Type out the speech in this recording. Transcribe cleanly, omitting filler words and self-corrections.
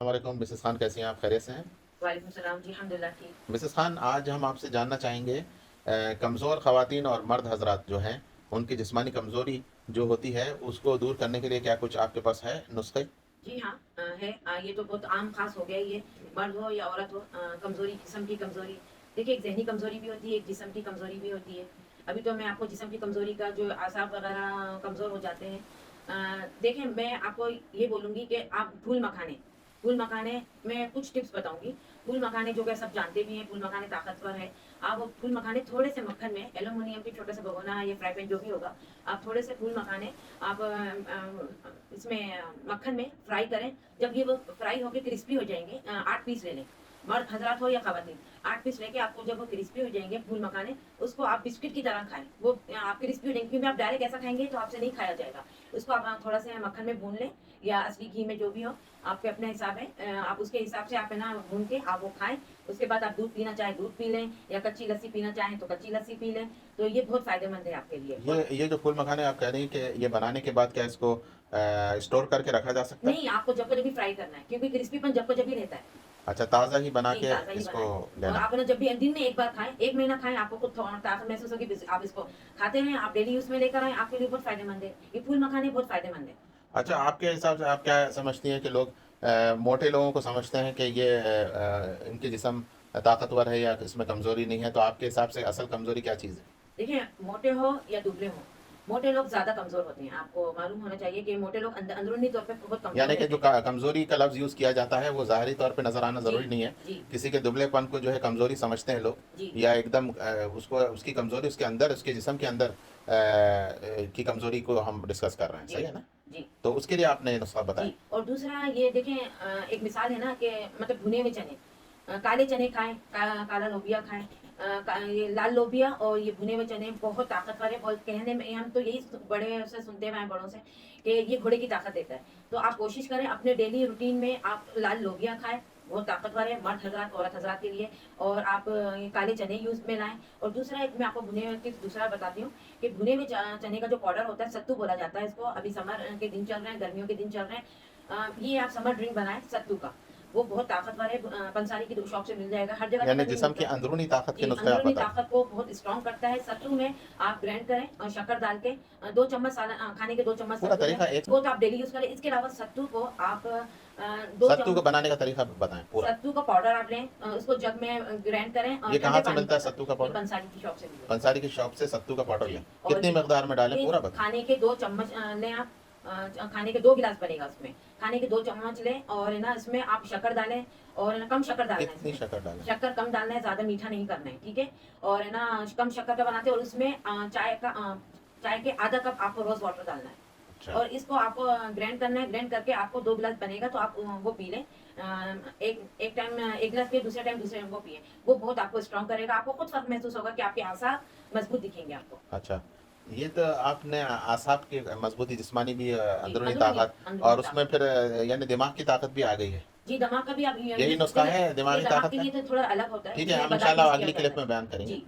वालेकुम मिसेस खान, कैसी हैं आप? खैरियत से हैं? वालेकुम सलाम जी, अल्हम्दुलिल्लाह ठीक। मिसेस खान, आज हम आपसे जानना चाहेंगे कमज़ोर ख़वातीन और मर्द हजरात जो हैं उनकी जिस्मानी कमज़ोरी जो होती है उसको दूर करने के लिए क्या कुछ आपके पास है नुस्खे? जी हाँ, है। ये तो बहुत आम ख़ास हो गया ये, मर्द हो या औरत हो, कमज़ोरी, जिस्म की कमज़ोरी। देखिए, एक ज़हनी कमज़ोरी भी होती है, एक जिस्म की कमज़ोरी भी होती है। अभी तो मैं आपको जिस्म की कमज़ोरी का जो असाब वगैरह कमज़ोर हो जाते हैं, देखिए मैं आपको ये बोलूँगी कि आप फूल मखाने में कुछ टिप्स बताऊँगी। फूल मखाने जो कि सब जानते भी हैं, फूल मखाने ताकतवर है। आप वो फूल मखाने थोड़े से मक्खन में, एल्यूमीनियम के छोटा सा भगोना या फ्राई पैन जो भी होगा, आप थोड़े से फूल मखाने आप इसमें मक्खन में फ्राई करें। जब ये वो फ्राई होके क्रिस्पी हो जाएंगे, 8 पीस ले लें, मर्द हजरात हो या खवातीन। 8 पीस लेके आपको जब वो क्रिस्पी हो जाएंगे फूल मखाने, उसको आप बिस्किट की तरह खाएं। वो आप क्रिस्पी हो जाएंगे, क्योंकि आप डायरेक्ट ऐसा खाएंगे तो आपसे नहीं खाया जाएगा। उसको आप थोड़ा सा मक्खन में भून लें या असली घी में, जो भी हो आपके अपने हिसाब है, आप उसके हिसाब से आप है ना भून के आप वो खाएं। उसके बाद आप दूध पीना चाहें दूध पी लें, या कच्ची लस्सी पीना चाहें तो कच्ची लस्सी पी लें। तो ये बहुत फायदेमंद है आपके लिए। और ये जो फूल मखाने आप कह रही हैं कि ये बनाने के बाद क्या इसको स्टोर करके रखा जा सकता है? नहीं, आपको जब को जब भी फ्राई करना है, क्योंकि क्रिस्पीपन जब को जब भी रहता है। अच्छा, ताज़ा ही बना जी, के ताज़ा ही इसको बनाएँ। और लेना है। आप ना जब भी दिन में 1 बार खाएँ, 1 महीना खाएँ, आपको खुद ताकत महसूस होगी। आप इसको खाते रहें, आप डेली यूज़ में लेकर आएँ, आपके लिए बहुत फ़ायदेमंद है। ये फूल मखाने बहुत फ़ायदेमंद है। अच्छा, आपके हिसाब से आप क्या समझती हैं कि लोग मोटे लोगों को समझते हैं कि ये इनके जिस्म ताकतवर है या इसमें कमज़ोरी नहीं है, तो आपके हिसाब से असल कमज़ोरी क्या चीज़ है? देखिए, मोटे हो या दुबले हो, मोटे लोग ज़्यादा कमज़ोर होते हैं। आपको मालूम होना चाहिए कि मोटे लोग अंदरूनी तौर पे बहुत कमज़ोर यानी कि जो रहते हैं। कमज़ोरी का लफ्ज़ यूज़ किया जाता है वो ज़ाहिरी तौर पे नज़र आना जी, ज़रूरी नहीं है। जी, किसी के दुबलेपन को जो है कमज़ोरी समझते हैं लोग, जी, या एकदम उसको उसकी कमज़ोरी उसके अंदर, उसके जिस्म के अंदर की कमज़ोरी को हम डिस्कस कर रहे हैं, जी, सही है ना? जी, तो उसके लिए आपने नुस्खा बताएँ। जी। और दूसरा ये देखें, एक मिसाल है ना कि मतलब भुने हुए चने, काले चने खाएँ, काला लोबिया खाएँ। ये लाल लोबिया और ये भुने हुए चने बहुत ताकतवर है। बहुत कहने में हम तो यही बड़े से सुनते हुए हैं बड़ों से कि ये घोड़े की ताकत देता है। तो आप कोशिश करें अपने डेली रूटीन में आप लाल लोबिया खाएँ, बहुत ताकतवर है मर्द हज़रात, औरत हज़रात के लिए। और आप ये काले चने यूज़ में लाएँ। और दूसरा एक मैं आपको भुने हुए टिप्स दूसरा बताती हूँ कि भुने हुए चने का जो पाउडर होता है, सत्तू बोला जाता है इसको। अभी समर के दिन चल रहे हैं, गर्मियों के दिन चल रहे हैं। ये आप समर ड्रिंक बनाएँ सत्तू का। वो बहुत ताकतवर है। पंसारी की शॉप से मिल जाएगा, हर जगह यानी तक नहीं जिस्म की मिलता। अंदरूनी ताकत के जी, नुस्खे आप अंदरूनी बता रहे हैं। ताकत को बहुत स्ट्रॉन्ग करता है। सत्तू में आप ग्राइंड करें और शक्कर डाल के, 2 चम्मच खाने के 2 चम्मच पूरा सत्तू लें, तरीका एक वो तो आप डेली यूज़ करें। इसके अलावा सत्तू को आप 2 सत्तू को चम्मच बनाने का तरीका बताएँ पूरा। सत्तू का पाउडर आप लें, उसको जग में ग्राइंड करें और ये ठंडे कहाँ से पानी मिलता के है सत्तू का साथ। ये पाउडर? पंसारी की शॉप से मिलेगा। पंसारी की शॉप से सत्तू का पाउडर जी। लें। और कितनी मकदार में डालें ये पूरा बताएँ? खाने के 2 चम्मच लें आप। खाने के 2 गिलास बनेगा उसमें। खाने के 2 चम्मच लें और है ना इसमें आप शक्कर डालें। और है ना कम शक्कर डालना है कितनी इसमें। शक्कर डालें? शक्कर कम डालना है, ज़्यादा मीठा नहीं करना है, ठीक है? और है ना कम शक्कर का बनाते हैं। और उसमें चाय के आधा कप आपको रोज़ वाटर डालना है। अच्छा। और इसको आपको ग्राइंड करना है। ग्राइंड करके आपको 2 गिलास बनेगा तो आप वो पी लें। एक एक टाइम 1 गिलास पिए, दूसरे टाइम दूसरे वो पिएँ। वो बहुत आपको स्ट्रॉन्ग करेगा। आपको खुद फ़र्क महसूस होगा कि आपके अज़ा मज़बूत दिखेंगे आपको। अच्छा, ये तो आपने आसाब की मजबूती, जिस्मानी भी जी, अंदरूनी अंदरूनी ताकत, अंदरूनी और उसमें ताकत। फिर यानी दिमाग की ताकत भी आ गई है। जी, दमा का भी आप यही यूज़ नुस्खा देखिए, है ये दिमागी दमा ताकत के का? लिए तो थोड़ा अलग होता है, ठीक है, इसमें हम बादाम इंशाल्लाह यूज़ किया अगली जाता क्लिप है। में बयान करेंगे। जी।